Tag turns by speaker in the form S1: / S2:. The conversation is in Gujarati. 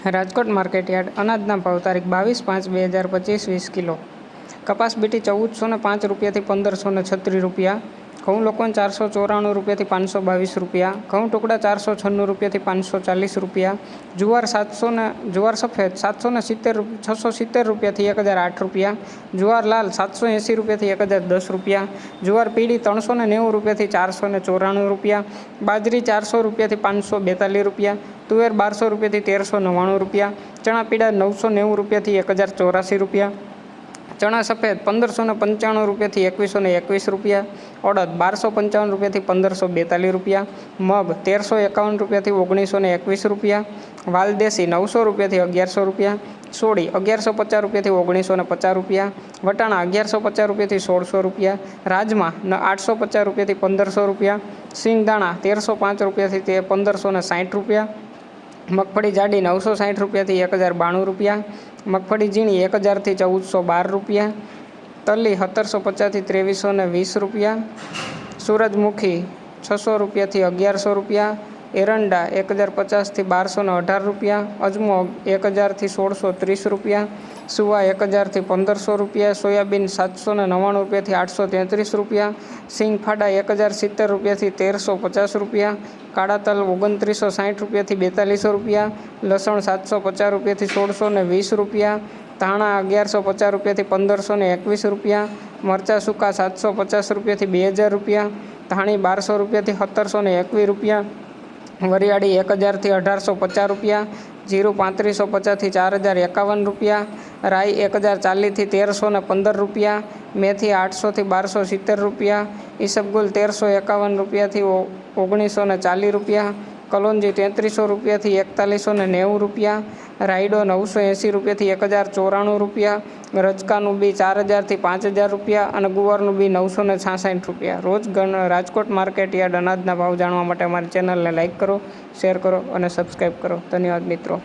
S1: રાજકોટ માર્કેટયાર્ડ અનાજના ભાવ તારીખ 22/5/2025 20 કિલો. કપાસ બીટી 1405 રૂપિયાથી 1536 રૂપિયા. ઘઉં લોકોન 494 રૂપિયાથી 522 રૂપિયા. ઘઉં ટુકડા 496 રૂપિયાથી 540 રૂપિયા. જુવાર સફેદ 670 રૂપિયાથી 1008 રૂપિયા. જુવાર લાલ 780 રૂપિયાથી 1010 રૂપિયા. જુવાર પીળી 390 રૂપિયાથી 494 રૂપિયા. બાજરી 400 રૂપિયાથી 542 રૂપિયા. તુવેર 1200 રૂપિયાથી 1399 રૂપિયા. ચણા પીળા 990 રૂપિયાથી 1084 રૂપિયા. ચણા સફેદ 1595 રૂપિયાથી 2121 રૂપિયા. અડદ 1255 રૂપિયાથી 1542 રૂપિયા. મગ 1351 રૂપિયાથી 1921 રૂપિયા. વાલદેશી 900 રૂપિયાથી 1100 રૂપિયા. સોળી 1150 રૂપિયાથી 1950 રૂપિયા. વટાણા 1150 રૂપિયાથી 1600 રૂપિયા. રાજમા 850 રૂપિયાથી 1500 રૂપિયા. સિંગદાણા 1305 રૂપિયાથી 1560 રૂપિયા. મગફળી જાડી 960 રૂપિયાથી 1092 રૂપિયા. મગફળી ઝીણી 1000થી 1412 રૂપિયા. તલી 1750થી 2320 રૂપિયા. સૂરજમુખી 600 રૂપિયાથી 1100 રૂપિયા. એરંડા 1050થી 1218 રૂપિયા. અજમો 1000થી 1630 રૂપિયા. સુવા 1000થી 1500 રૂપિયા. સોયાબીન 799 રૂપિયાથી 833 રૂપિયા. સિંગ ફાડા 1070 રૂપિયાથી 1350 રૂપિયા. કાળા તલ 2960 રૂપિયાથી 4200 રૂપિયા. લસણ 750 રૂપિયાથી 1620 રૂપિયા. ધાણા 1150 રૂપિયાથી 1521 રૂપિયા. મરચાં સૂકા 750 રૂપિયાથી 2000 રૂપિયા. ધાણી 1200 રૂપિયાથી 1721 રૂપિયા. વરિયાળી 1000થી 1850 રૂપિયા. જીરું 3550થી 4051 રૂપિયા. રાઈ 1040થી 1315 રૂપિયા. મેથી 800થી 1270 રૂપિયા. ઈસબગુલ 1351 રૂપિયાથી 1940 રૂપિયા. કલોંજી 3300 રૂપિયાથી 4190 રૂપિયા. રાયડો 980 રૂપિયાથી 1094 રૂપિયા. રજકાનું બી 4000થી 5000 રૂપિયા અને ગુવારનું બી 966 રૂપિયા. રોજ રાજકોટ માર્કેટ યાર્ડ અનાજના ભાવ જાણવા માટે અમારી ચેનલને લાઇક કરો, શેર કરો અને સબસ્ક્રાઈબ કરો. ધન્યવાદ મિત્રો.